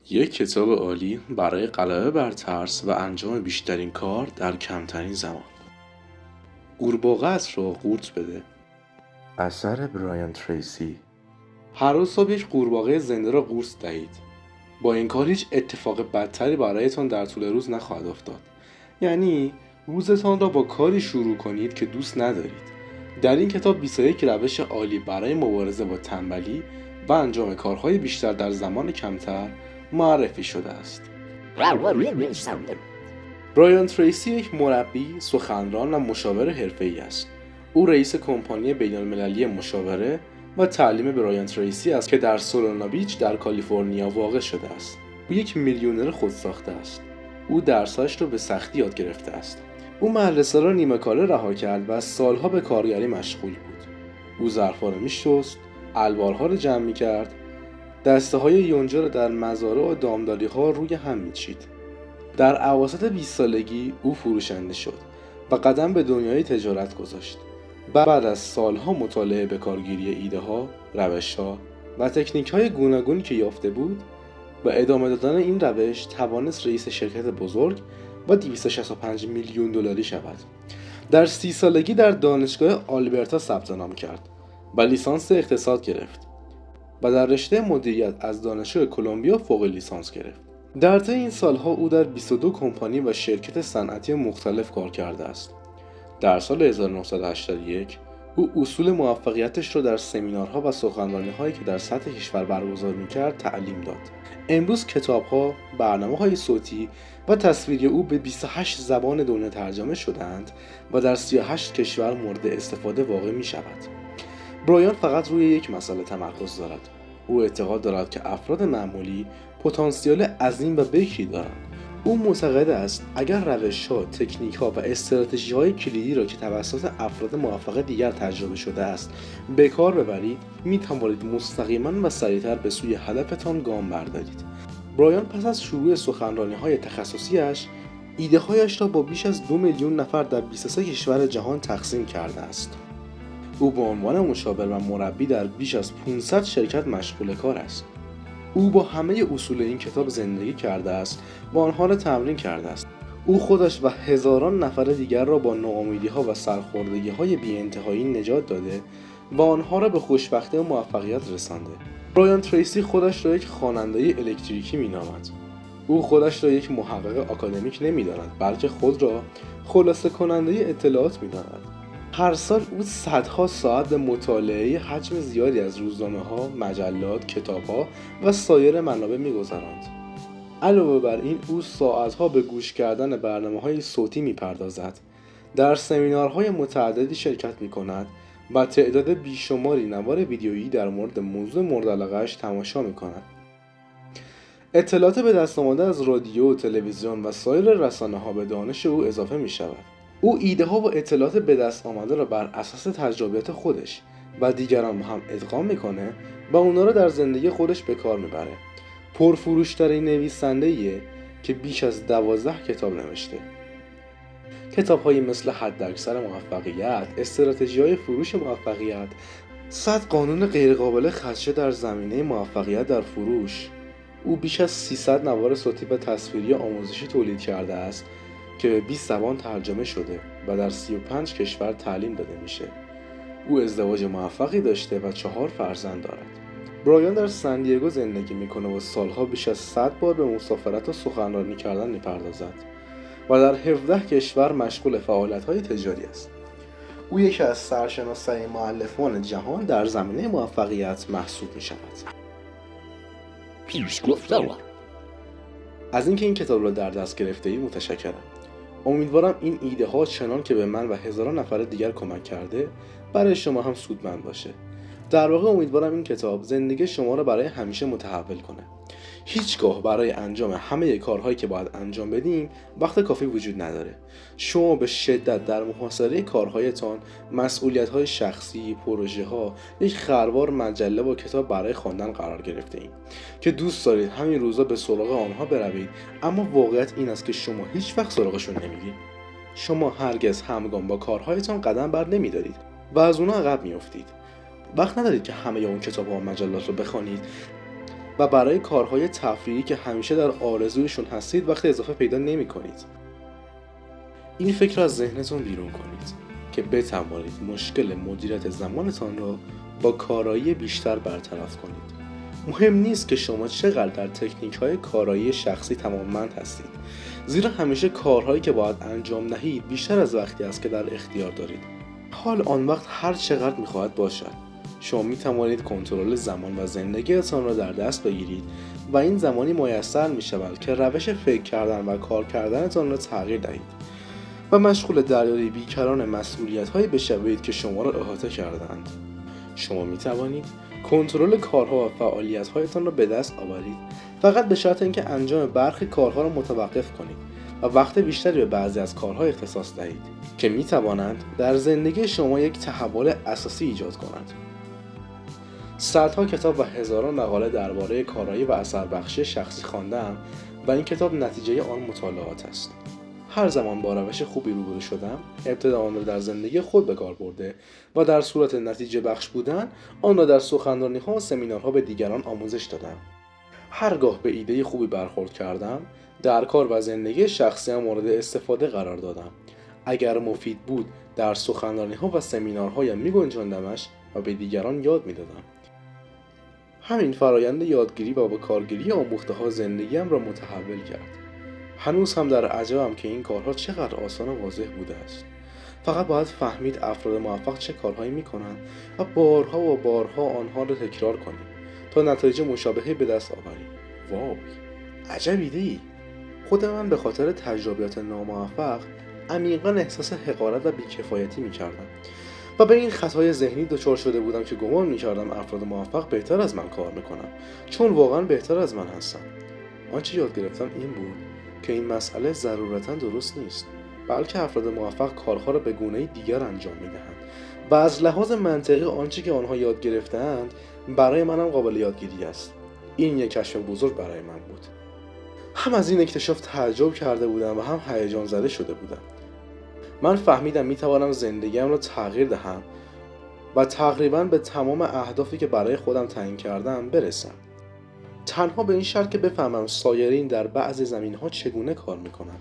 یک کتاب عالی برای غلبه بر ترس و انجام بیشترین کار در کمترین زمان. قورباغه‌ات را قورت بده. اثر برایان تریسی. هر روز صبح یک قورباغه زنده را قورت دهید. با این کار هیچ اتفاق بدتری برایتان در طول روز نخواهد افتاد. یعنی روزتان را با کاری شروع کنید که دوست ندارید. در این کتاب 21 روش عالی برای مبارزه با تنبلی و انجام کارهای بیشتر در زمان کمتر معرفی شده است. برایان تریسی یک مربی، سخنران و مشاور حرفه‌ای است. او رئیس کمپانی بین‌المللی مشاوره و تعلیم برایان تریسی است که در سولونا بیچ در کالیفرنیا واقع شده است. او یک میلیونر خودساخته است. او درسش را به سختی یاد گرفته است. او مدرسه را نیمه کاره رها کرد و سالها به کارگری مشغول بود. او ظرفا را می‌شست، الوارها را جمع می‌کرد، دسته های یونجه را در مزارع و دامداری ها روی هم میچید. در اواسط 20 سالگی او فروشنده شد و قدم به دنیای تجارت گذاشت. بعد از سالها مطالعه به کارگیری ایده ها، روش ها و تکنیک های گوناگونی که یافته بود، با ادامه دادن این روش توانست رئیس شرکت بزرگ و 265 میلیون دلاری شود. در 30 سالگی در دانشگاه آلبرتا ثبت نام کرد و لیسانس اقتصاد گرفت و در رشته مدیریت از دانشگاه کلمبیا فوق لیسانس گرفت. در طی این سالها او در 22 کمپانی و شرکت صنعتی مختلف کار کرده است. در سال 1981 او اصول موفقیتش را در سمینارها و سخنرانی‌هایی که در سطح کشور برگزار می‌کرد تعلیم داد. امروز کتاب‌ها، برنامه‌های صوتی و تصویری او به 28 زبان دنیا ترجمه شده‌اند و در 38 کشور مورد استفاده واقع می‌شود. برایان فقط روی یک مسئله تمرکز دارد. او اعتقاد دارد که افراد معمولی پتانسیل عظیم و بکری دارند. او معتقد است اگر روش‌ها، تکنیک‌ها و استراتژی‌های کلیدی را که توسط افراد موفق دیگر تجربه شده است به کار ببرید، می‌توانید مستقیما و سریعتر به سوی هدفتان گام بردارید. برایان پس از شروع سخنرانی‌های تخصصی‌اش، ایده‌هایش را با بیش از 2 میلیون نفر در 23 کشور جهان تقسیم کرده است. او به عنوان مشاور و مربی در بیش از 500 شرکت مشغول کار است. او با همه اصول این کتاب زندگی کرده است و آنها را تمرین کرده است. او خودش و هزاران نفر دیگر را با ناامیدی‌ها و سرخوردگی‌های بی‌انتهایی نجات داده و آنها را به خوشبختی و موفقیت رسانده. برایان تریسی خودش را یک خواننده الکتریکی می‌نامد. او خودش را یک محقق آکادمیک نمی‌داند، بلکه خود را خلاصه کننده اطلاعات می‌داند. هر سال او صدها ساعت به مطالعه حجم زیادی از روزنامه‌ها، مجلات، کتاب‌ها و سایر منابع می‌گذراند. علاوه بر این، او ساعت‌ها به گوش کردن برنامه‌های صوتی می‌پردازد، در سمینارهای متعددی شرکت می‌کند و تعداد بیشماری نوار ویدیویی در مورد موضوع مورد علاقه‌اش تماشا می‌کند. اطلاعات به دست آمده از رادیو، تلویزیون و سایر رسانه‌ها به دانش او اضافه می‌شود. او ایده‌ها و اطلاعات به دست آمده را بر اساس تجربیات خودش و دیگران هم ادغام میکنه و اونا را در زندگی خودش به کار میبره. پرفروش‌ترین نویسنده‌ایه که بیش از 12 کتاب نوشته. کتاب‌هایی مثل حداکثر موفقیت، استراتژی‌های فروش موفقیت، 100 قانون غیرقابل خدشه در زمینه موفقیت در فروش. او بیش از 300 نوار صوتی و تصویری آموزشی تولید کرده است که به 20 زبان ترجمه شده و در 35 کشور تعلیم داده میشه. او ازدواج موفقی داشته و 4 فرزند دارد. برایان در سن دیگو زندگی میکنه و سالها بیش از 100 بار به مسافرت و سخنرانی کردن میپردازد و در 17 کشور مشغول فعالیت‌های تجاری است. او یکی از سرشناس‌ترین مؤلفان جهان در زمینه موفقیت محسوب میشود. از اینکه این کتاب را در دست گرفته‌اید متشکرم. امیدوارم این ایده ها چنان که به من و هزاران نفر دیگر کمک کرده برای شما هم سودمند باشه. در واقع امیدوارم این کتاب زندگی شما را برای همیشه متحول کنه. هیچگاه برای انجام همه کارهایی که باید انجام بدیم وقت کافی وجود نداره. شما به شدت در محاصره کارهایتان، مسئولیت‌های شخصی، پروژه‌ها، یک خروار مجله و کتاب برای خواندن قرار گرفته‌اید که دوست دارید همین روزا به سراغ آنها بروید، اما واقعیت این است که شما هیچ وقت سراغشون نمیرید. شما هرگز همگام با کارهایتان قدم بر نمی‌دارید و از اونها عقب می‌افتید. وقت ندارید که همه اون کتاب‌ها و مجلات رو بخوانید و برای کارهای تفریحی که همیشه در آرزویشون هستید وقت اضافه پیدا نمی کنید. این فکر را از ذهنتون بیرون کنید که بتوانید مشکل مدیریت زمانتان را با کارایی بیشتر برطرف کنید. مهم نیست که شما چقدر در تکنیک‌های کارایی شخصی توانمند هستید، زیرا همیشه کارهایی که باید انجام دهید بیشتر از وقتی است که در اختیار دارید. حال آن وقت هر چقدر می‌خواهد باشد. شما می‌توانید کنترل زمان و زندگیتان را در دست بگیرید و این زمانی میسر می‌شود که روش فکر کردن و کار کردنتان را تغییر دهید و مشغول دریای بیکران مسئولیت‌هایی بشوید که شما را احاطه کرده‌اند. شما می‌توانید کنترل کارها و فعالیت‌هایتان را به دست آورید، فقط به شرط اینکه انجام برخی کارها را متوقف کنید و وقت بیشتری به بعضی از کارها اختصاص دهید که می‌توانند در زندگی شما یک تحول اساسی ایجاد کنند. صدها کتاب و هزاران مقاله درباره کارایی و اثربخشی شخصی خواندم و این کتاب نتیجه آن مطالعات است. هر زمان با روش خوبی روبرو شدم، ابتدا آن را در زندگی خود به کار برده و در صورت نتیجه بخش بودن آن را در سخنرانی‌ها و سمینارها به دیگران آموزش دادم. هرگاه به ایده خوبی برخورد کردم، در کار و زندگی شخصیم مورد استفاده قرار دادم. اگر مفید بود، در سخنرانی‌ها و سمینارهایم می‌گنجاندمش و به دیگران یاد می‌دادم. همین فرایند یادگیری و به کارگیری آموخته‌ها زندگیم را متحول کرد. هنوز هم در عجبم که این کارها چقدر آسان و واضح بوده است. فقط باید فهمید افراد موفق چه کارهایی میکنند و بارها و بارها آنها را تکرار کنیم تا نتایج مشابهی به دست آوریم. واو، عجب ایده‌ای! خود من به خاطر تجربیات ناموفق عمیقاً احساس حقارت و بیکفایتی میکردم و به این خطای ذهنی دچار شده بودم که گمان میکردم افراد موفق بهتر از من کار میکنن، چون واقعاً بهتر از من هستن. آنچه یاد گرفتم این بود که این مسئله ضرورتاً درست نیست، بلکه افراد موفق کارها را به گونه‌ای دیگر انجام میدهند و از لحاظ منطقی آنچه که آنها یاد گرفتند برای منم قابل یادگیری است. این یک کشف بزرگ برای من بود. هم از این اکتشاف تعجب کرده بودم و هم هیجان زده شده بودم. من فهمیدم میتوانم زندگیم را تغییر دهم و تقریباً به تمام اهدافی که برای خودم تعیین کردم برسم. تنها به این شرط که بفهمم سایرین در بعضی زمینه‌ها چگونه کار میکنن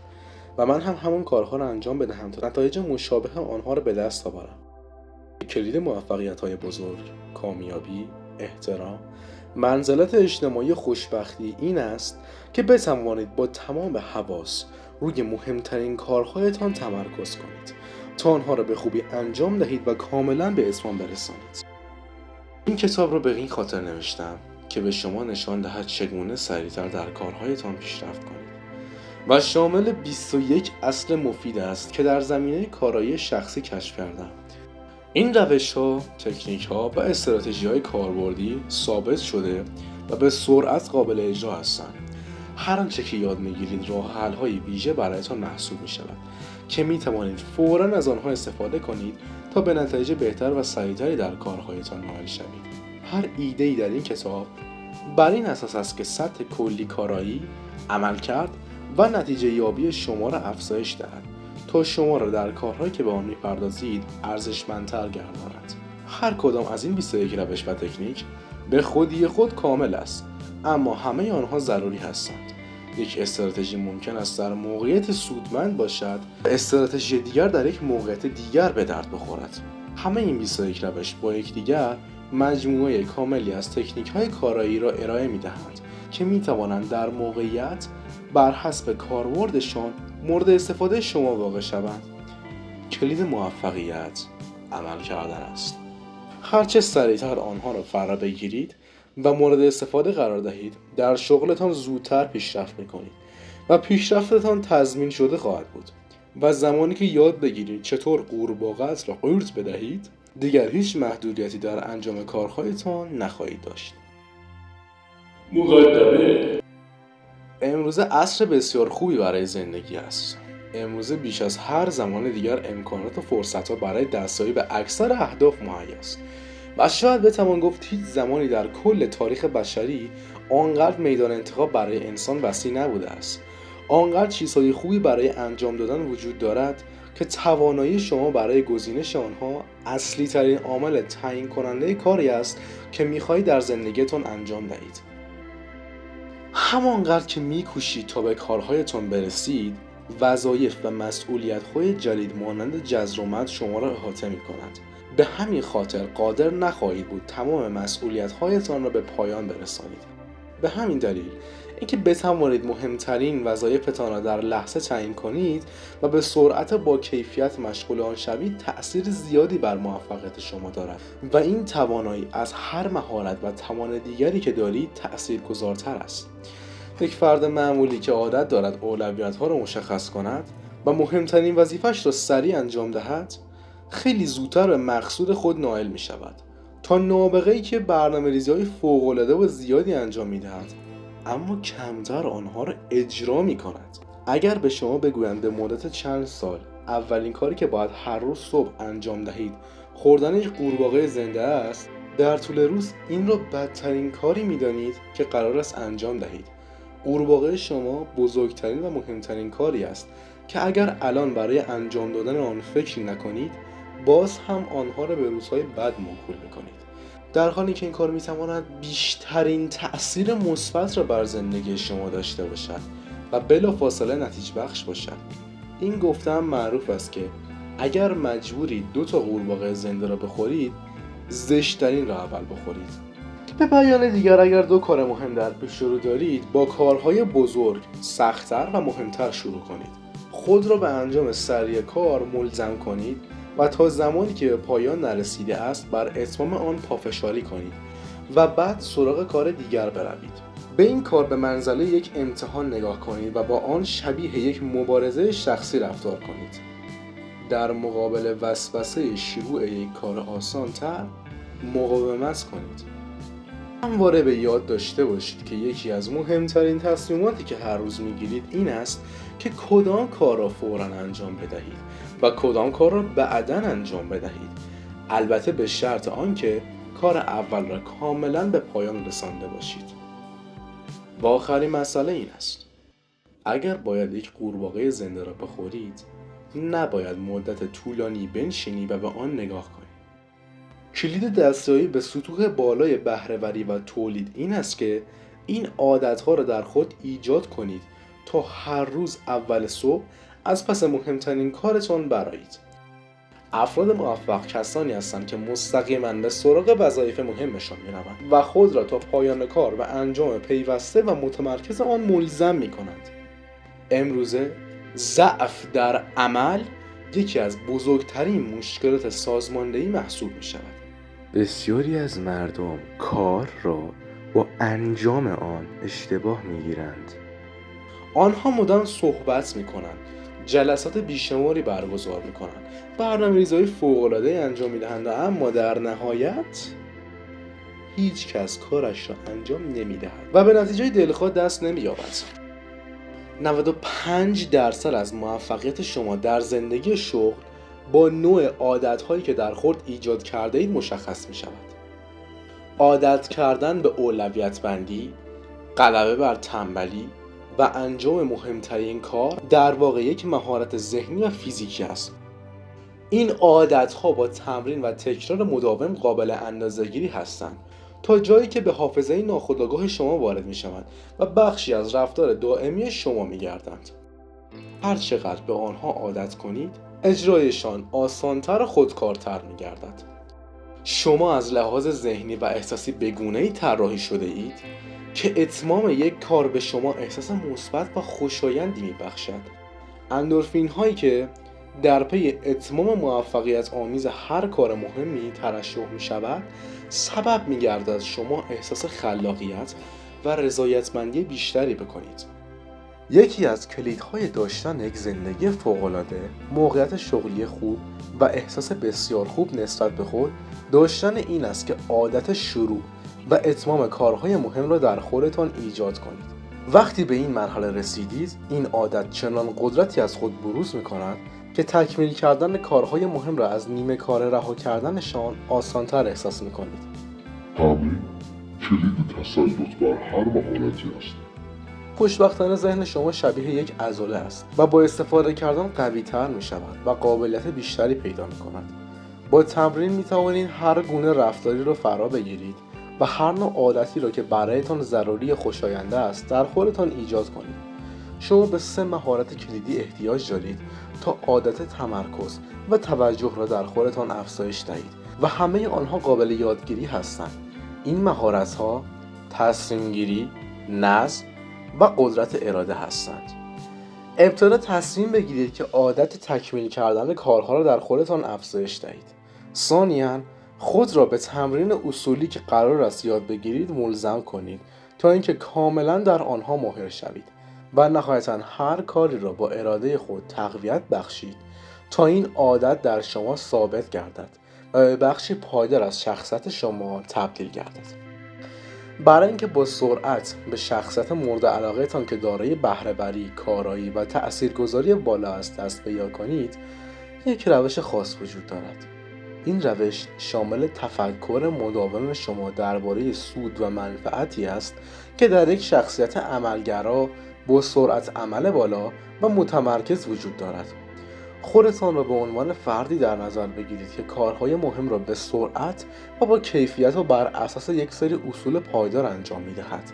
و من هم همون کارها را انجام بدهم تا نتایج مشابه آنها را به دست آورم. کلید موفقیت‌های بزرگ، کامیابی، احترام، منزلت اجتماعی خوشبختی این است که بتوانید با تمام حواس روی مهمترین کارهایتان تمرکز کنید تا آنها را به خوبی انجام دهید و کاملا به اتمام برسانید. این کتاب را به این خاطر نوشتم که به شما نشان دهد چگونه سریعتر در کارهایتان پیشرفت کنید و شامل 21 اصل مفید است که در زمینه کارایی شخصی کشف کردم. این روش‌ها، تکنیک‌ها و استراتژی‌های کاربردی ثابت شده و به سرعت قابل اجرا هستند. هر آنچه که یاد می‌گیرید راه حل‌های ویژه برایتان محسوب می‌شود که می‌توانید فوراً از آنها استفاده کنید تا به نتایج بهتر و سریعتری در کارهایتان نائل شوید. هر ایده‌ای در این کتاب بر این اساس است که سطح کلی کارایی، عملکرد و نتیجه یابی شما را افزایش دهد تا شما را در کارهایی که به آن می‌پردازید ارزشمندتر گرداند. هر کدام از این 21 روش و تکنیک به خودی خود کامل است، اما همه آنها ضروری هستند. یک استراتژی ممکن است در موقعیت سودمند باشد و استراتژی دیگر در یک موقعیت دیگر به درد بخورد. همه این 21 روش با یکدیگر مجموعه کاملی از تکنیک‌های کارایی را ارائه می‌دهند که می‌توانند در موقعیت بر حسب کاربردشان مورد استفاده شما واقع شوند. کلید موفقیت عمل کردن است. هرچه سریعتر آنها را فرا بگیرید و مورد استفاده قرار دهید، در شغلتان زودتر پیشرفت می‌کنید و پیشرفتتان تضمین شده خواهد بود. و زمانی که یاد بگیرید چطور قورباغه را قورت بدهید، دیگر هیچ محدودیتی در انجام کارهایتان نخواهید داشت. مقدمه. امروزه عصر بسیار خوبی برای زندگی است. امروزه بیش از هر زمان دیگر امکانات و فرصت‌ها برای دستیابی به اکثر اهداف مهیا است و شاید بتوان گفت هیچ زمانی در کل تاریخ بشری آنقدر میدان انتخاب برای انسان وسیع نبوده است. آنقدر چیزهای خوبی برای انجام دادن وجود دارد که توانایی شما برای گزینش آنها اصلی ترین عامل تعیین کننده کاری است که می‌خواهید در زندگیتان انجام دهید. همانقدر که میکوشید تا به کارهایتان برسید، وظایف و مسئولیت‌های جدید مانند جذر و مد شما را احاطه می‌کند. به همین خاطر قادر نخواهید بود تمام مسئولیت‌هایتان را به پایان برسانید. به همین دلیل اینکه بتوانید مهمترین وظایفتان را در لحظه تعیین کنید و به سرعت با کیفیت مشغول آن شوید تأثیر زیادی بر موفقیت شما دارد و این توانایی از هر مهارت و توان دیگری که دارید تأثیرگذارتر است. یک فرد معمولی که عادت دارد اولویت‌ها را مشخص کند و مهمترین وظیفه‌اش را سریع انجام دهد، خیلی زودتر به مقصود خود نائل می شود تا نابغه‌ای که برنامه‌ریزی‌های فوق‌العاده و زیادی انجام می‌دهد اما کمتر آنها را اجرا می‌کند. اگر به شما بگویند به مدت چند سال اولین کاری که باید هر روز صبح انجام دهید خوردن یک قورباغه زنده است، در طول روز این را بدترین کاری می‌دانید که قرار است انجام دهید. قورباغه شما بزرگترین و مهمترین کاری است که اگر الان برای انجام دادن آن فکر نکنید، باز هم آنها را به روزهای بد موکول می‌کنید. در حالی که این کار می‌تواند بیشترین تأثیر مثبت را بر زندگی شما داشته باشد و بلافاصله نتیجه بخش باشد. این گفته هم معروف است که اگر مجبورید 2 تا قورباغه زنده را بخورید، زشت‌ترین را اول بخورید. به بیان دیگر، اگر 2 کار مهم در پیش رو دارید، با کارهای بزرگ، سخت‌تر و مهمتر شروع کنید. خود را به انجام سریع کار ملزم کنید و تا زمانی که به پایان نرسیده است بر اتمام آن پافشاری کنید و بعد سراغ کار دیگر بروید. به این کار به منزله یک امتحان نگاه کنید و با آن شبیه یک مبارزه شخصی رفتار کنید. در مقابل وسوسه شروع یک کار آسان‌تر مقاومت کنید. همواره به یاد داشته باشید که یکی از مهمترین تصمیماتی که هر روز میگیرید این است که کدام کار را فوراً انجام بدهید و کدام کار را بعداً انجام بدهید، البته به شرط آنکه کار اول را کاملاً به پایان رسانده باشید. و آخرین مسئله این است: اگر باید یک قورباغه زنده را بخورید، نباید مدت طولانی بنشینی و به آن نگاه کنید. کلید دستیابی به سطوح بالای بهره‌وری و تولید این است که این عادت‌ها را در خود ایجاد کنید تا هر روز اول صبح از پس مهمترین کارتان برآیید. افراد موفق کسانی هستند که مستقیما به سراغ وظایف مهمشان می‌روند و خود را تا پایان کار و انجام پیوسته و متمرکز آن ملزم می‌کنند. امروزه ضعف در عمل یکی از بزرگترین مشکلات سازماندهی محسوب می‌شود. بسیاری از مردم کار را با انجام آن اشتباه می‌گیرند. آنها مدام صحبت می‌کنند، جلسات بیشماری برگزار می‌کنند، برنامه‌ریزی‌های فوق‌العاده‌ای انجام می‌دهند، اما در نهایت هیچ کس کارش را انجام نمی‌دهد و به نتیجه دلخواه دست نمی‌یابد. 95% از موفقیت شما در زندگی شغل با نوع عادت‌هایی که در خود ایجاد کرده اید مشخص می شود. عادت کردن به اولویت بندی، غلبه بر تنبلی و انجام مهمترین کار در واقع یک مهارت ذهنی و فیزیکی است. این عادت‌ها با تمرین و تکرار مداوم قابل اندازه‌گیری هستند تا جایی که به حافظه ناخودآگاه شما وارد می شوند و بخشی از رفتار دائمی شما می گردند. هر چقدر به آنها عادت کنید، اجرایشان آسان‌تر و خودکارتر می‌گردد. شما از لحاظ ذهنی و احساسی به گونه‌ای طراحی شده اید که اتمام یک کار به شما احساس مثبت و خوشایندی می‌بخشد. اندورفین هایی که در پی اتمام موفقیت آمیز هر کار مهمی ترشح می‌شود، سبب می‌گردد شما احساس خلاقیت و رضایتمندی بیشتری بکنید. یکی از کلیدهای داشتن یک زندگی فوق‌العاده، موقعیت شغلی خوب و احساس بسیار خوب نسبت به خود داشتن این است که عادت شروع و اتمام کارهای مهم را در خودتان ایجاد کنید. وقتی به این مرحله رسیدید، این عادت چنان قدرتی از خود بروز می‌کند که تکمیل کردن کارهای مهم را از نیمه کار رها کردنشان آسان‌تر احساس می‌کنید. تمرین کلید تسلط بر هر مهارتی است. خوشبختانه ذهن شما شبیه یک عضله است و با استفاده کردن قوی‌تر می‌شود و قابلیت بیشتری پیدا می‌کند. با تمرین می‌توانید هر گونه رفتاری را فرا بگیرید و هر نوع عادتی را که برایتان ضروری خوشاینده است در خودتان ایجاد کنید. شما به 3 مهارت کلیدی احتیاج دارید تا عادت تمرکز و توجه را در خودتان افزایش دهید و همه آنها قابل یادگیری هستند. این مهارت‌ها تصمیم‌گیری، نظم و قدرت اراده هستند. ابتدا تصمیم بگیرید که عادت تکمیل کردن کارها را در خودتان افزایش دهید. ثانیاً خود را به تمرین اصولی که قرار است یاد بگیرید ملزم کنید تا اینکه کاملا در آنها ماهر شوید و نهایتاً هر کاری را با اراده خود تقویت بخشید تا این عادت در شما ثابت گردد و به بخشی پایدار از شخصیت شما تبدیل گردد. برای اینکه با سرعت به شخصیت مورد علاقه‌تان که دارای بهره‌وری، کارایی و تأثیرگذاری بالا است دست پیدا کنید، یک روش خاص وجود دارد. این روش شامل تفکر مداوم شما درباره سود و منفعتی است که در یک شخصیت عملگرا با سرعت عمل بالا و متمرکز وجود دارد. خودتان را به عنوان فردی در نظر بگیرید که کارهای مهم را به سرعت و با کیفیت و بر اساس یک سری اصول پایدار انجام می‌دهد.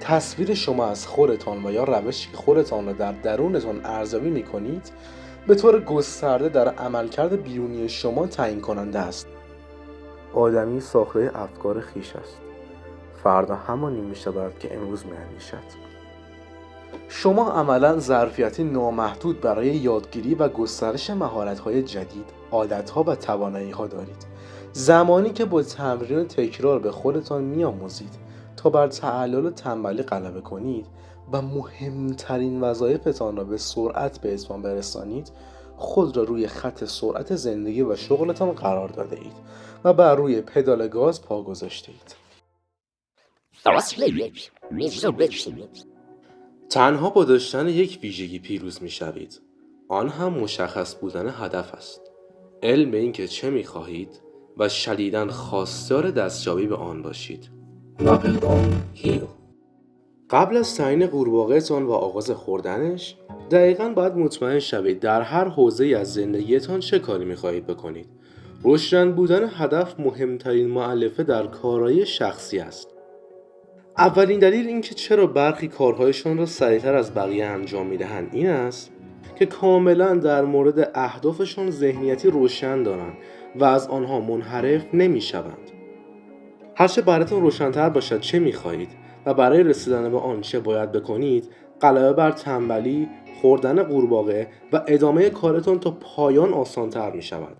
تصویر شما از خودتان و یا روشی که خودتان را در درونتان ارزیابی می‌کنید به طور گسترده در عملکرد بیرونی شما تعیین کننده است. آدمی ساخته افکار خویش است. فردا همانی می‌شود که امروز می‌اندیشد. شما عملاً ظرفیتی نامحدود برای یادگیری و گسترش مهارت‌های جدید، عادت‌ها و توانایی‌ها دارید. زمانی که با تمرین و تکرار به خودتان می‌آموزید تا بر تعلل و تنبلی غلبه کنید و مهمترین وظایفتان را به سرعت به اتمام برسانید، خود را روی خط سرعت زندگی و شغلتان قرار داده اید و بر روی پدال گاز پا گذاشته اید. تنها با داشتن یک ویژگی پیروز می شوید. آن هم مشخص بودن هدف است. علم این که چه می خواهید و شدیداً خواستار دستیابی به آن باشید. قبل از تعیین قورباغه‌تان و آغاز خوردنش، دقیقاً باید مطمئن شوید در هر حوزه‌ای از زندگیتان چه کاری می خواهید بکنید. روشن بودن هدف مهمترین مؤلفه در کارایی شخصی است. اولین دلیل اینکه چرا برخی کارهایشان را سریعتر از بقیه انجام میدهند این است که کاملا در مورد اهدافشان ذهنیتی روشن دارند و از آنها منحرف نمیشوند. هرچه براتون روشن‌تر باشد چه میخواهید و برای رسیدن به آن چه باید بکنید، غلبه بر تنبلی، خوردن قورباغه و ادامه کارتون تا پایان آسان‌تر میشود.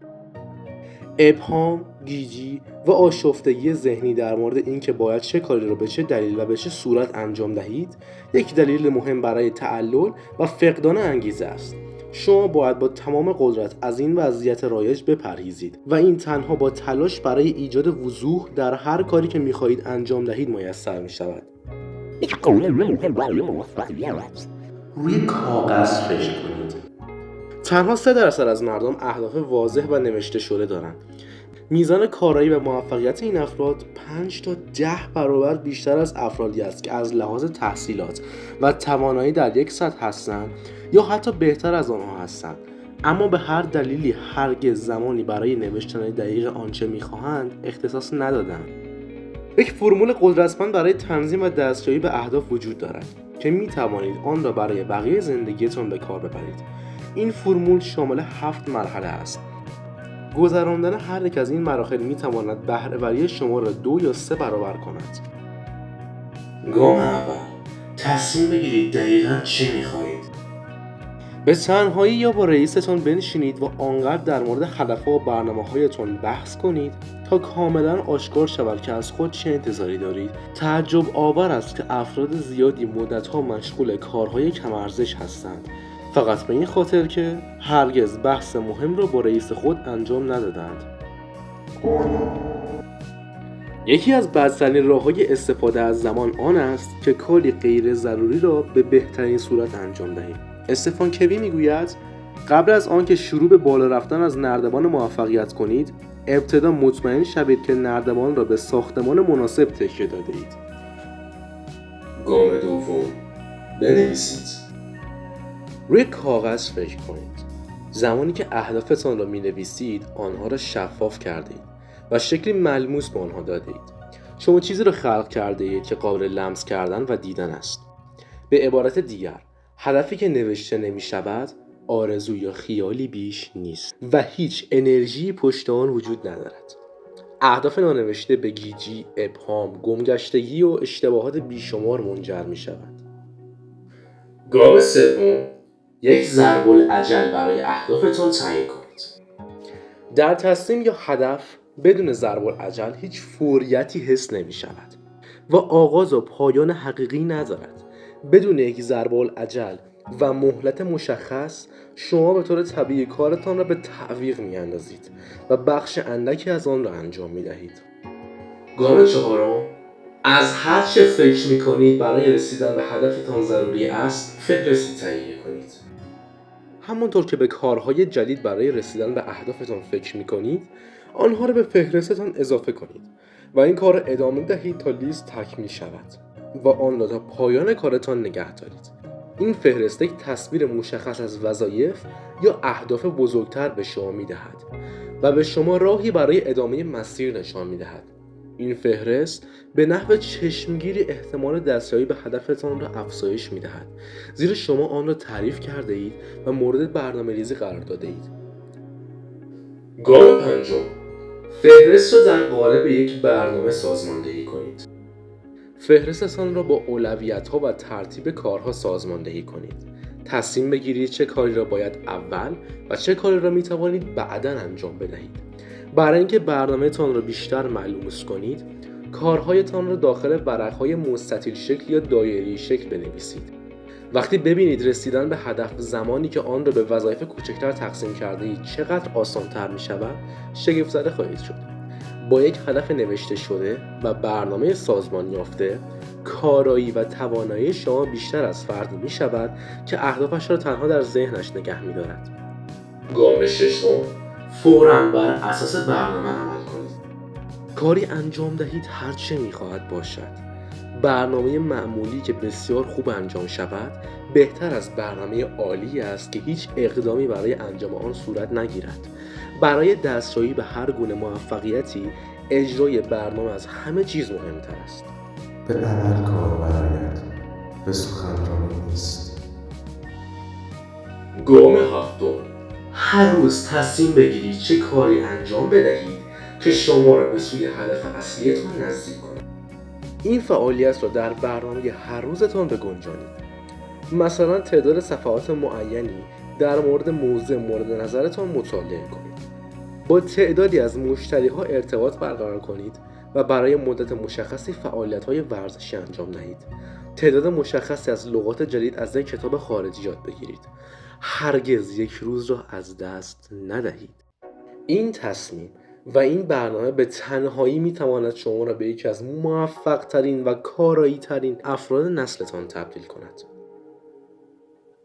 ابهام، گیجی و آشفتگی ذهنی در مورد اینکه باید چه کاری را به چه دلیل و به چه صورت انجام دهید، یک دلیل مهم برای تعلل و فقدان انگیزه است. شما باید با تمام قدرت از این وضعیت رایج بپرهیزید و این تنها با تلاش برای ایجاد وضوح در هر کاری که می‌خواهید انجام دهید میسر می‌شود. روی کاغذ فکر کنید. تنها 3% از مردم اهداف واضح و نوشته شده دارند. میزان کارایی و موفقیت این افراد 5 تا 10 برابر بیشتر از افرادی است که از لحاظ تحصیلات و توانایی در یک سطح هستند یا حتی بهتر از آنها هستند، اما به هر دلیلی هرگز زمانی برای نوشتن دقیق آنچه میخواهند اختصاص ندادند. یک فرمول قدرتمند برای تنظیم و دستیابی به اهداف وجود دارد که میتوانید آن را برای بقیه زندگیتان به کار ببرید. این فرمول شامل 7 مرحله است. گذراندن هر یک از این مراحل میتواند بهره‌وری شما را 2 یا 3 برابر کند. گام اول، تصمیم بگیرید دقیقاً چه میخواهید. به تنهایی یا با رئیستان بنشینید و آنقدر در مورد هدف‌ها و برنامه‌هایتان بحث کنید تا کاملاً آشکار شود که از خود چه انتظاری دارید. تعجب آور است که افراد زیادی مدت‌ها مشغول کارهای کم ارزش هستند، فقط به این خاطر که هرگز بحث مهم را با رئیس خود انجام ندادند. یکی از بدترین راه‌های استفاده از زمان آن است که کاری غیر ضروری را به بهترین صورت انجام دهیم. استفان کوی میگوید قبل از آن که شروع به بالا رفتن از نردبان موفقیت کنید، ابتدا مطمئن شوید که نردبان را به ساختمان مناسب تکیه داده اید. گام دوم، بنویسید. روی کاغذ فکر کنید. زمانی که اهدافتان را می‌نویسید، آنها را شفاف کردید و شکلی ملموس به آنها دادید. شما چیزی رو خلق کرده اید که قابل لمس کردن و دیدن است. به عبارت دیگر، هدفی که نوشته نمی شود آرزو یا خیالی بیش نیست و هیچ انرژی پشت آن وجود ندارد. اهداف نانوشته به گیجی، ابهام، گمگشتگی و اشتباهات بیشمار منجر می شود. گام سوم، یک ضرب الاجل برای اهدافتان تعیین کنید. در تصمیم یا هدف بدون ضرب الاجل هیچ فوریتی حس نمی شود و آغاز و پایان حقیقی ندارد. بدون یک ضرب الاجل و مهلت مشخص شما به طور طبیعی کارتان را به تعویق می اندازید و بخش اندکی از آن را انجام می دهید. گام چهارم، از هر چه فکر می کنید برای رسیدن به هدفتان ضروری است فهرستی تهیه کنید. همانطور که به کارهای جدید برای رسیدن به اهدافتان فکر می کنید آنها را به فهرستتان اضافه کنید و این کار را ادامه دهید تا لیست تکمیل شود و آن را تا پایان کارتان نگه دارید. این فهرست یک تصویر مشخص از وظایف یا اهداف بزرگتر به شما می‌دهد و به شما راهی برای ادامه مسیر نشان می‌دهد. این فهرست به نحو چشمگیری احتمال دستیابی به هدفتان را افزایش می‌دهد، زیرا شما آن را تعریف کرده اید و مورد برنامه‌ریزی قرار داده اید. گام پنجم، فهرست را در قالب یک برنامه سازماندهی کنید. فهرستتان را با اولویت‌ها و ترتیب کارها سازماندهی کنید. تصمیم بگیرید چه کاری را باید اول و چه کاری را می‌توانید بعداً انجام بدهید. برای اینکه برنامه‌تان را بیشتر ملموس کنید، کارهایتان را داخل ورق‌های مستطیل شکل یا دایره‌ای شکل بنویسید. وقتی ببینید رسیدن به هدف زمانی که آن را به وظایف کوچکتر تقسیم کرده اید چقدر آسان‌تر می‌شود، شگفت‌زده خواهید شد. با یک هدف نوشته شده و برنامه سازمان یافته، کارایی و توانایی شما بیشتر از فردی می شود که اهدافش را تنها در ذهنش نگه می دارد. گام ششم، فوراً بر اساس برنامه عمل کنید. کاری انجام دهید هرچه می خواهد باشد. برنامه معمولی که بسیار خوب انجام شود بهتر از برنامه عالی است که هیچ اقدامی برای انجام آن صورت نگیرد. برای دستیابی به هر گونه موفقیتی اجرای برنامه از همه چیز مهمتر است. به عمل کار برآید، به سخنرانی نیست. گام هفتم، هر روز تصمیم بگیرید چه کاری انجام بدهید که شما را به سوی هدف اصلیتان نزدیک کند. این فعالیت را در برنامه هر روزتان بگنجانید. مثلا تعداد صفحات معینی در مورد موضوع مورد نظرتان مطالعه کنید. با تعدادی از مشتری‌ها ارتباط برقرار کنید و برای مدت مشخصی فعالیت‌های ورزشی انجام دهید. تعداد مشخصی از لغات جدید از یک کتاب خارجی یاد بگیرید. هرگز یک روز را از دست ندهید. این تصمیم و این برنامه به تنهایی می‌تواند شما را به یکی از موفق‌ترین و کارایی‌ترین افراد نسلتان تبدیل کند.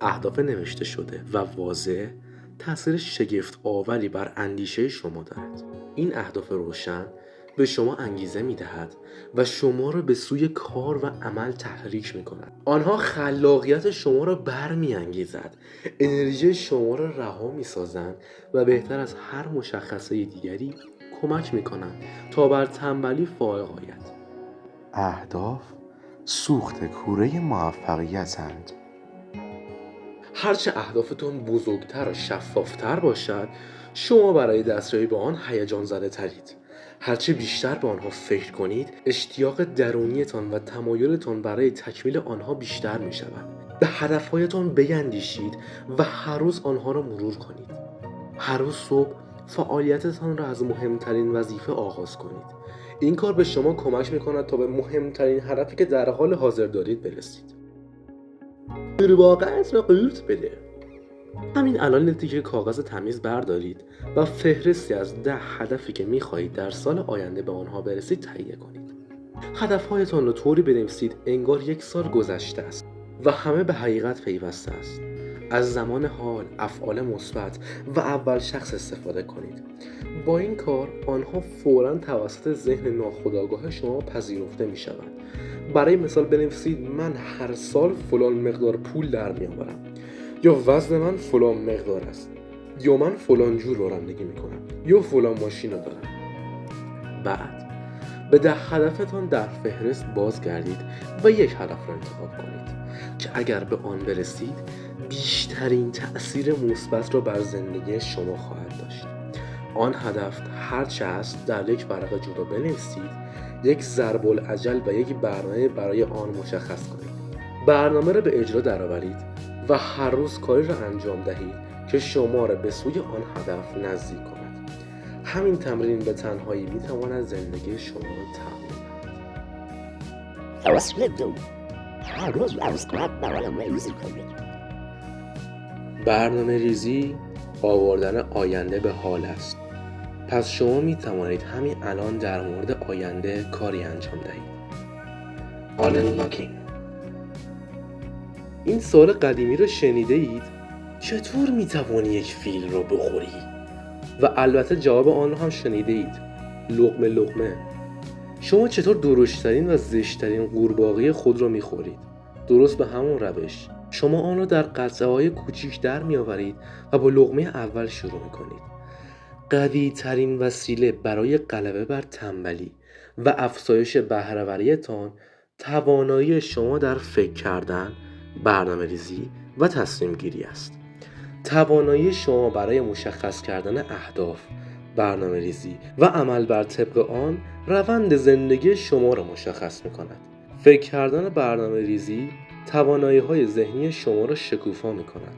اهداف نوشته شده و واضح تأثیر شگفت آوری بر اندیشه شما دارد. این اهداف روشن به شما انگیزه می دهد و شما را به سوی کار و عمل تحریک می کند. آنها خلاقیت شما را برمی انگیزد، انرژی شما را رها می سازند و بهتر از هر مشخصه دیگری کمک می کنند تا بر تنبلی فائق آید. اهداف سوخت کوره موفقیت‌اند. هرچه اهدافتون بزرگتر و شفافتر باشد شما برای دستیابی به آن هیجان زده ترید. هرچه بیشتر به آنها فکر کنید اشتیاق درونیتان و تمایلتان برای تکمیل آنها بیشتر می شود. به هدفهایتان بیندیشید و هر روز آنها را مرور کنید. هر روز صبح فعالیتتان را از مهمترین وظیفه آغاز کنید. این کار به شما کمک می کند تا به مهمترین هدفی که در حال حاضر دارید برسید. واقعیت را قورت بده. همین الان تیکه کاغذ تمیز بردارید و فهرستی از 10 هدفی که می‌خواهید در سال آینده به آنها برسید تهیه کنید. هدف‌هایتان را طوری بنویسید انگار یک سال گذشته است و همه به حقیقت پیوسته است. از زمان حال، افعال مثبت و اول شخص استفاده کنید. با این کار آنها فوراً توسط ذهن ناخودآگاه شما پذیرفته می‌شوند. برای مثال بنویسید من هر سال فلان مقدار پول در می‌آورم، یا وزن من فلان مقدار است، یا من فلان جور رانندگی می‌کنم، یا فلان ماشین رو دارم. بعد به 10 هدفتان در فهرست بازگردید و یک هدف را انتخاب کنید که اگر به آن برسید بیشترین تأثیر مثبت را بر زندگی شما خواهد داشت. آن هدف هرچه است در یک ورقه جلو بنویسید، یک ضرب الاجل و یک برنامه برای آن مشخص کنید. برنامه را به اجرا درآورید و هر روز کاری را انجام دهید که شما را به سوی آن هدف نزدیک کند. همین تمرین به تنهایی میتواند زندگی شما را تغییر دهد. برنامه ریزی آوردن آینده به حال است. پس شما می توانید همین الان در مورد آینده کاری انجام دهید. آلن لاکین. این سوال قدیمی رو شنیده اید؟ چطور می توانی یک فیل رو بخوری؟ و البته جواب آن رو هم شنیده اید. لقمه لقمه. شما چطور درشترین و زشترین قورباغه خود رو می خورید؟ درست به همون روش. شما آن را در قطعه‌های کوچیک در می‌آورید و با لقمه اول شروع می‌کنید. قوی ترین وسیله برای غلبه بر تنبلی و افزایش بهره‌وری‌تان توانایی شما در فکر کردن، برنامه‌ریزی و تصمیم گیری است. توانایی شما برای مشخص کردن اهداف، برنامه‌ریزی و عمل بر طبق آن روند زندگی شما را مشخص می‌کند. فکر کردن برنامه‌ریزی توانایی‌های ذهنی شما را شکوفا می‌کند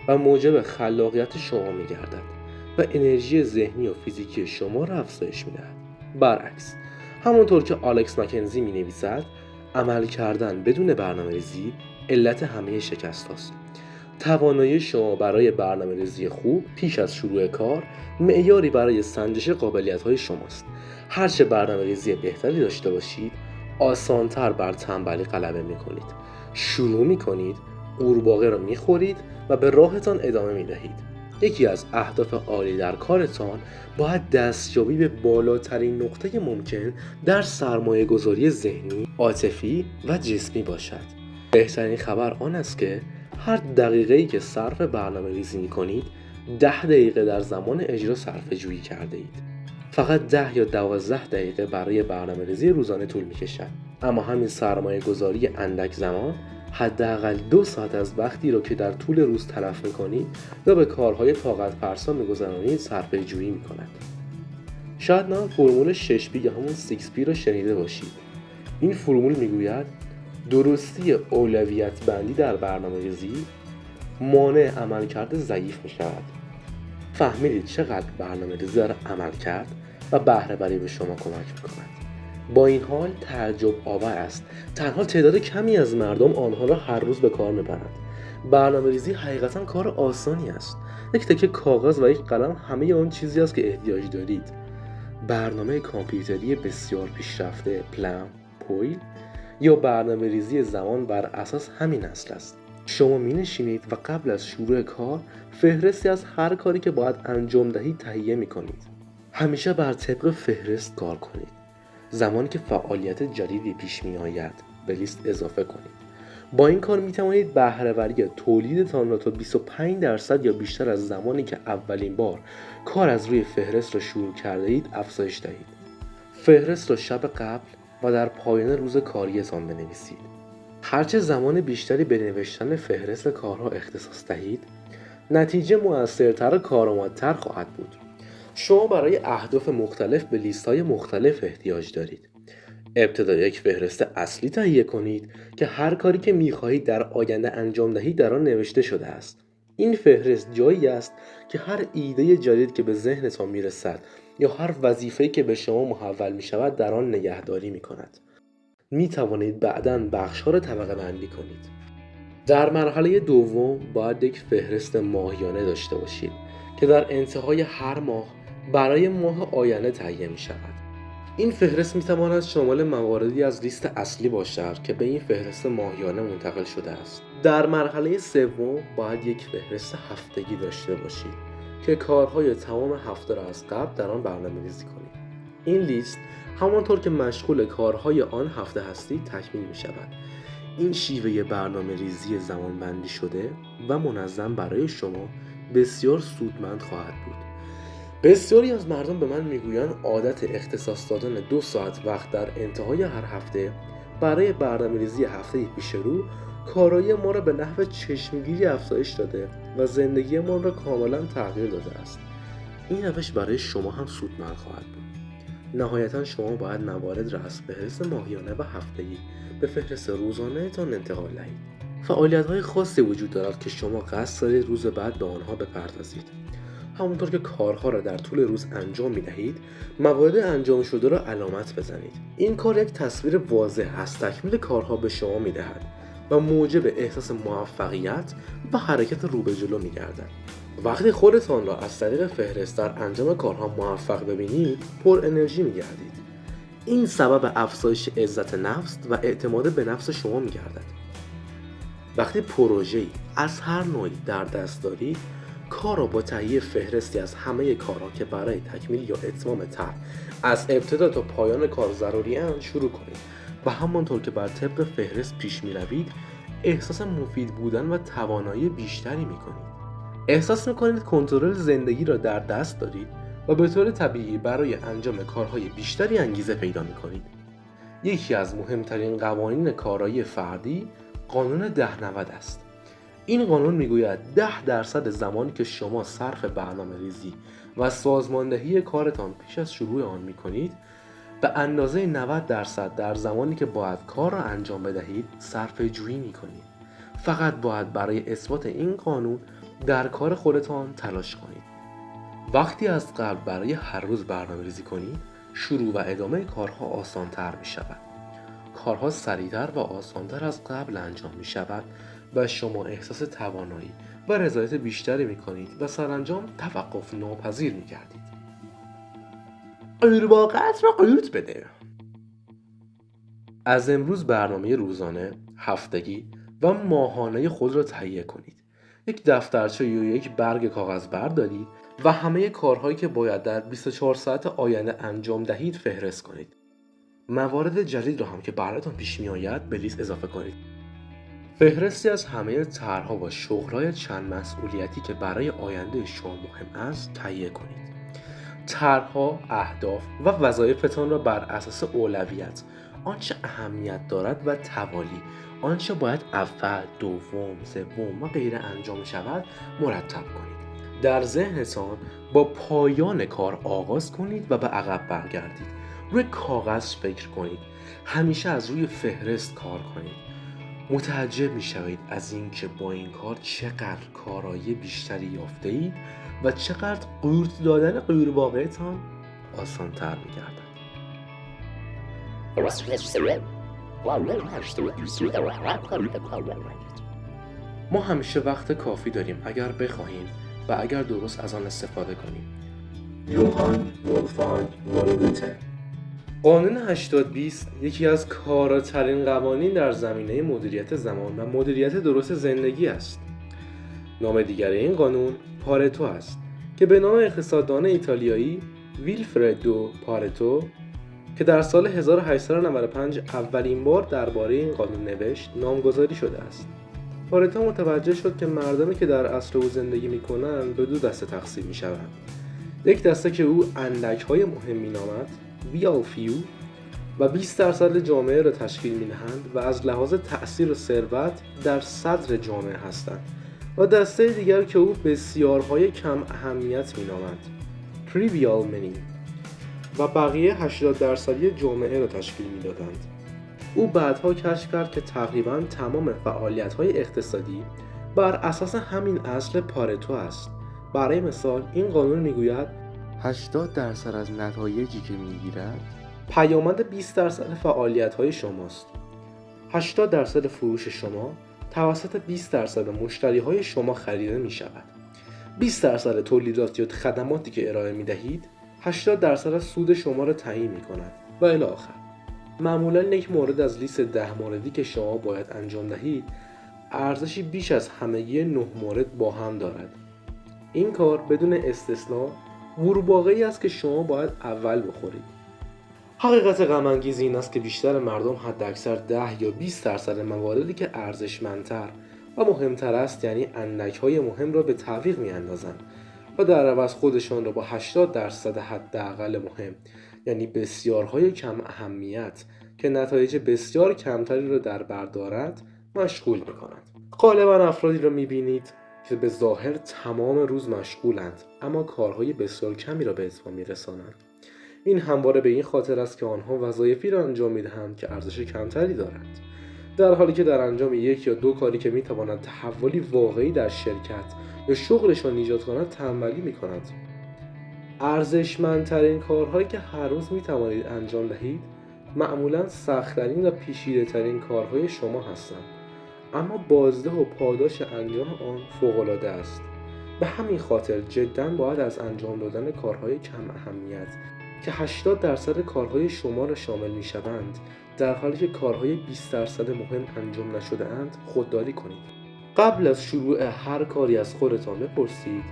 و موجب خلاقیت شما می‌گردد و انرژی ذهنی و فیزیکی شما را افزایش می‌دهد. برعکس، همانطور که آلکس مکنزی می‌نویسد، عمل کردن بدون برنامه‌ریزی علت همه شکست است. توانایی شما برای برنامه‌ریزی خوب پیش از شروع کار معیاری برای سنجش قابلیت‌های شماست. هرچه برنامه‌ریزی بهتری داشته باشید، آسان‌تر بر تنبلی غلبه می‌کنید. شروع می‌کنید، قورباغه را می‌خورید و به راهتان ادامه می‌دهید. یکی از اهداف عالی در کارتان باید دستیابی به بالاترین نقطه ممکن در سرمایه‌گذاری ذهنی، عاطفی و جسمی باشد. بهترین خبر آن است که هر دقیقه‌ای که صرف برنامه‌ریزی می‌کنید، 10 دقیقه در زمان اجرا صرفه‌جویی کرده اید. فقط 10 یا 12 دقیقه برای برنامه‌ریزی روزانه طول می‌کشد. اما همین سرمایه‌گذاری اندک زمان حداقل 2 ساعت از وقتی را که در طول روز تلف می‌کنید یا به کارهای طاقت فرسا می‌گذرانید صرفه‌جویی می‌کند. شاید نام فرمول 6P یا همون 6P را شنیده باشید. این فرمول می‌گوید درستی اولویت بندی در برنامه‌ریزی مانع عملکرد ضعیف می‌شود. فهمیدید چقدر برنامه‌ریزی داره عمل کرد و بهره‌وری به شما کمک می‌کند. با این حال تعجب آور است تنها تعداد کمی از مردم آنها را هر روز به کار می‌برند. برنامه‌ریزی حقیقتاً کار آسانی است. یک تکه کاغذ و یک قلم همه آن چیزی است که احتیاج دارید. برنامه کامپیوتری بسیار پیشرفته پلم، پویل یا برنامه‌ریزی زمان بر اساس همین اصل است. شما می‌نشینید و قبل از شروع کار فهرستی از هر کاری که باید انجام دهید تهیه می‌کنید. همیشه بر طبق فهرست کار کنید. زمانی که فعالیت جدیدی پیش می‌آید به لیست اضافه کنید. با این کار می‌توانید بهره‌وری تولیدتان را تا 25% یا بیشتر از زمانی که اولین بار کار از روی فهرست را شروع کرده اید افزایش دهید. فهرست را شب قبل و در پایان روز کاریتان بنویسید. هرچه زمان بیشتری به نوشتن فهرست کارها اختصاص دهید، نتیجه مؤثرتر و کارآمدتر خواهد بود. شما برای اهداف مختلف به لیست‌های مختلف احتیاج دارید. ابتدا یک فهرست اصلی تهیه کنید که هر کاری که می‌خواهید در آینده انجام دهید در آن نوشته شده است. این فهرست جایی است که هر ایده جدید که به ذهنتان میرسد یا هر وظیفه‌ای که به شما محول می‌شود در آن نگهداری می‌کند. می‌توانید بعداً بخش‌ها را طبقه بندی کنید. در مرحله دوم باید یک فهرست ماهیانه داشته باشید که در انتهای هر ماه برای ماه آینده تهیه می‌شود. این فهرست می‌تواند شامل مواردی از لیست اصلی باشد که به این فهرست ماهیانه منتقل شده است. در مرحله سوم باید یک فهرست هفتگی داشته باشید که کارهای تمام هفته را از قبل در آن برنامه‌ریزی کنید. این لیست همانطور که مشغول کارهای آن هفته هستید تکمیل می‌شود. این شیوه برنامه‌ریزی زمانبندی شده و منظم برای شما بسیار سودمند خواهد بود. بسیاری از مردم به من میگویند عادت اختصاص دادن 2 ساعت وقت در انتهای هر هفته برای برنامه‌ریزی هفته پیش رو کارایی ما را به نحو چشمگیری افزایش داده و زندگی ما را کاملا تغییر داده است. این روش برای شما هم سودمند خواهد بود. نهایتاً شما باید موارد را از فهرست ماهیانه و هفتگی به فهرست روزانه تان انتقال دهید. فعالیت‌های خاصی وجود دارد که شما قصد دارید روز بعد به آنها بپردازید. همونطور که کارها را در طول روز انجام می‌دهید، موارد انجام شده را علامت بزنید. این کار یک تصویر واضح از تکمیل کارها به شما می‌دهد و موجب احساس موفقیت و حرکت رو به جلو می‌گردد. وقتی خودتان را از طریق فهرست در انجام کارها موفق ببینید، پر انرژی می‌گردید. این سبب افزایش عزت نفس و اعتماد به نفس شما می‌گردد. وقتی پروژه‌ای از هر نوعی در دست دارید، کار را با تهیه فهرستی از همه کارها که برای تکمیل یا اتمام طرح از ابتدا تا پایان کار ضروری‌اند شروع کنید و همانطور که بر طبق فهرست پیش می‌روید، احساس مفید بودن و توانایی بیشتری می‌کنید. احساس می‌کنید کنترل زندگی را در دست دارید و به طور طبیعی برای انجام کارهای بیشتری انگیزه پیدا می‌کنید. یکی از مهمترین قوانین کارایی فردی قانون 10-90 است. این قانون میگوید 10% زمانی که شما صرف برنامه‌ریزی و سازماندهی کارتان پیش از شروع آن می‌کنید، به اندازه 90% در زمانی که باید کار را انجام بدهید صرفه جویی می‌کنید. فقط باید برای اثبات این قانون در کار خودتان تلاش کنید. وقتی از قبل برای هر روز برنامه‌ریزی کنید، شروع و ادامه کارها آسان‌تر می‌شود. کارها سریعتر و آسان‌تر از قبل انجام می‌شود و شما احساس توانایی و رضایت بیشتری می‌کنید و سرانجام توقف ناپذیر می‌گردید. قورباغه‌ات را قورت بده. از امروز برنامه روزانه، هفتگی و ماهانه خود را تهیه کنید. یک دفترچه یا یک برگ کاغذ بردارید و همه کارهایی که باید در 24 ساعت آینده انجام دهید فهرست کنید. موارد جدید را هم که براتون پیش می آید به لیست اضافه کنید. فهرستی از همه طرح‌ها و شغل‌های چند مسئولیتی که برای آینده شما مهم است تهیه کنید. طرح‌ها، اهداف و وظایفتان را بر اساس اولویت، آنچه اهمیت دارد و توالی، آنچه باید اول، دوم، سوم و غیره انجام شود مرتب کنید. در ذهنتان با پایان کار آغاز کنید و به عقب برگردید. روی کاغذ فکر کنید. همیشه از روی فهرست کار کنید. متعجب می شوید از اینکه با این کار چقدر کارایی بیشتری یافته اید و چقدر قورت دادن قورباغه‌تان آسان تر می گردد. ما همیشه وقت کافی داریم اگر بخواهیم و اگر درست از آن استفاده کنیم. یوهان ولفگانگ گوته. قانون 80-20 یکی از کاراترین قوانین در زمینه مدیریت زمان و مدیریت درست زندگی است. نام دیگر این قانون پارتو است که به نام اقتصاددان ایتالیایی ویلفردو پارتو که در سال 1895 اولین بار درباره این قانون نوشت نامگذاری شده است. پارتو متوجه شد که مردمی که در عصر او زندگی می‌کنند به 2 دسته تقسیم می‌شوند. یک دسته که او اندک‌های مهم می‌نامد ویال فیو و 20% جامعه را تشکیل می‌دهند و از لحاظ تأثیر و ثروت در صدر جامعه هستند و دسته دیگر که او بسیارهای کم اهمیت می‌نامد تریویال منی و بقیه 80% جامعه را تشکیل می‌دادند. او بعدها کشف کرد که تقریباً تمام فعالیت‌های اقتصادی بر اساس همین اصل پارتو است. برای مثال این قانون می‌گوید 80% از نتایجی که می‌گیرد پیامد 20% فعالیت‌های شماست. 80% فروش شما توسط 20% مشتری‌های شما خریده می‌شود. 20% تولیدات یا خدماتی که ارائه می‌دهید 80% از سود شما را تعیین می‌کند و الی آخر. معمولاً یک مورد از لیست 10 موردی که شما باید انجام دهید ارزشی بیش از همگی 9 مورد با هم دارد. این کار بدون استثنا قورباغه‌ای است که شما باید اول بخورید. حقیقت غم انگیز این است که بیشتر مردم حداکثر 10 یا 20% مواردی که ارزشمندتر و مهمتر است یعنی اندک‌های مهم را به تعویق می‌اندازند و در عوض خودشان را با 80% حداقل مهم، یعنی بسیارهای کم اهمیت که نتایج بسیار کمتری را در بر دارد، مشغول می‌کنند. غالباً افرادی را می‌بینید که به ظاهر تمام روز مشغولند اما کارهای بسیار کمی را به اتمام می‌رسانند. این همواره به این خاطر است که آنها وظایفی را انجام می‌دهند که ارزش کمتری دارند، در حالی که در انجام یک یا دو کاری که می‌تواند تحولی واقعی در شرکت یا شغلشان ایجاد کند تنبلی می‌کنند. ارزشمندترین کارهایی که هر روز می‌توانید انجام دهید معمولاً سخت‌ترین و پیچیده‌ترین کارهای شما هستند، اما بازده و پاداش انجام آن فوق‌العاده است. به همین خاطر جداً باید از انجام دادن کارهای کم اهمیت که 80% کارهای شما را شامل می‌شوند، در حالی که کارهای 20% مهم انجام نشده اند، خودداری کنید. قبل از شروع هر کاری از خودتان بپرسید: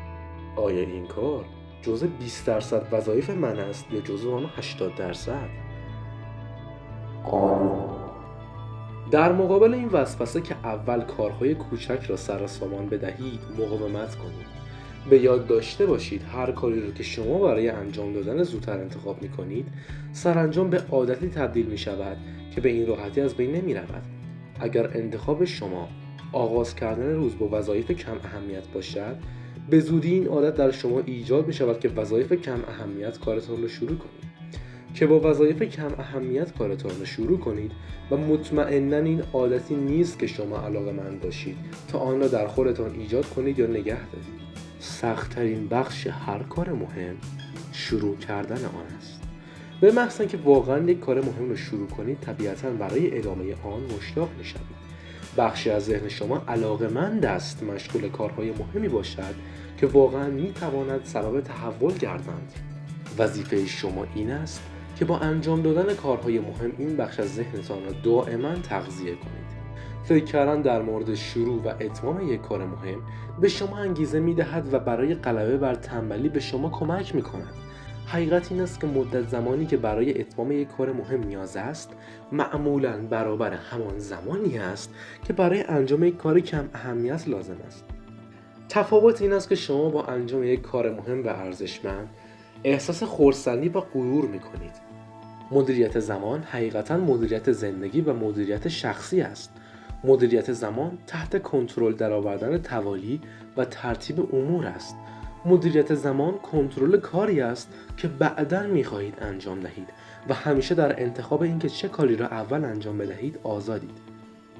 آیا این کار جزء 20% وظایف من است یا جزء آن 80%؟ قانون در مقابل این وسوسه که اول کارهای کوچک را سر و سامان بدهید، مقاومت کنید. به یاد داشته باشید هر کاری را که شما برای انجام دادن زودتر انتخاب می کنید، سرانجام به عادتی تبدیل می شود که به این راحتی از بین نمی رود. اگر انتخاب شما آغاز کردن روز با وظایف کم اهمیت باشد، به زودی این عادت در شما ایجاد می شود که وظایف کم اهمیت کارتان را شروع کنید. و مطمئناً این عادتی نیست که شما علاقه‌مند باشید تا آن را در خودتان ایجاد کنید یا نگه دارید. سخت‌ترین بخش هر کار مهم شروع کردن آن است. به محض اینکه واقعاً یک کار مهم را شروع کنید، طبیعتاً برای ادامه آن مشتاق می‌شوید. بخشی از ذهن شما علاقه‌مند است مشغول کارهای مهمی باشد که واقعاً می‌تواند سبب تحول گردند. وظیفه شما این است که با انجام دادن کارهای مهم این بخش از ذهنتان را دائما تغذیه کنید. فکر کردن در مورد شروع و اتمام یک کار مهم به شما انگیزه می‌دهد و برای غلبه بر تنبلی به شما کمک می‌کند. حقیقت این است که مدت زمانی که برای اتمام یک کار مهم نیاز است، معمولاً برابر همان زمانی است که برای انجام یک کار کم اهمیت لازم است. تفاوت این است که شما با انجام یک کار مهم و ارزشمند احساس خرسندی و غرور می‌کنید. مدیریت زمان حقیقتاً مدیریت زندگی و مدیریت شخصی است. مدیریت زمان تحت کنترل درآوردن توالی و ترتیب امور است. مدیریت زمان کنترل کاری است که بعداً می‌خواهید انجام دهید و همیشه در انتخاب اینکه چه کاری را اول انجام بدهید آزادید.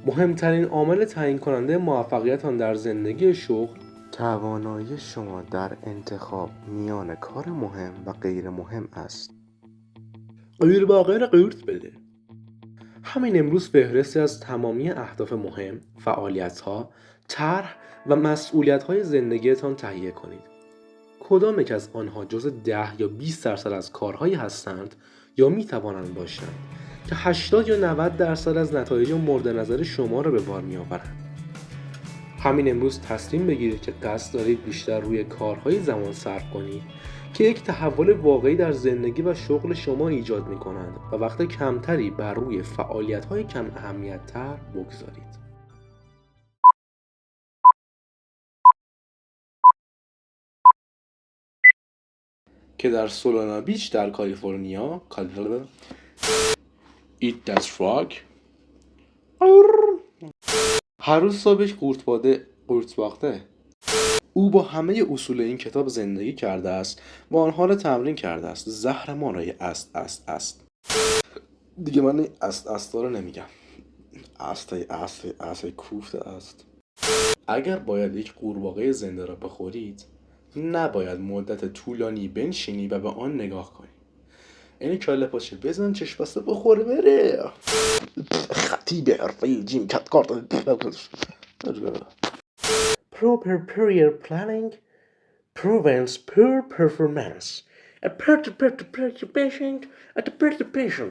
مهمترین عامل تعیین کننده موفقیت آن در زندگی شغل، توانایی شما در انتخاب میان کار مهم و غیر مهم است. غیر با غیر قورت بده. همین امروز فهرستی از تمامی اهداف مهم، فعالیت‌ها، طرح و مسئولیت‌های زندگیتان تهیه کنید. کدام یک از آنها جزء 10 یا 20% از کارهایی هستند یا می‌توانند باشند که 80 یا 90% از نتایج مورد نظر شما را به بار می‌آورند. همین امروز تصمیم بگیرید که قصد دارید بیشتر روی کارهای زمان صرف کنید که یک تحول واقعی در زندگی و شغل شما ایجاد می‌کنند و وقت کمتری بر روی فعالیت‌های کم اهمیت‌تر بگذارید. که در سولانا بیچ در کالیفرنیا Eat that frog هر روز صبحش قورت باخته. او با همه اصول این کتاب زندگی کرده است و آنها را تمرین کرده است. زهر مارای است. دیگه من است رو نمیگم. است کوفته است. اگر باید یک قورباغه زنده را بخورید، نباید مدت طولانی بنشینی و به آن نگاه کنی. یعنی کله پاچه بزن چشم بسته بخوره بره. خطیب حرفه‌ای جیم کت کارت. Proper period planning prevents poor performance. A participation at the participation.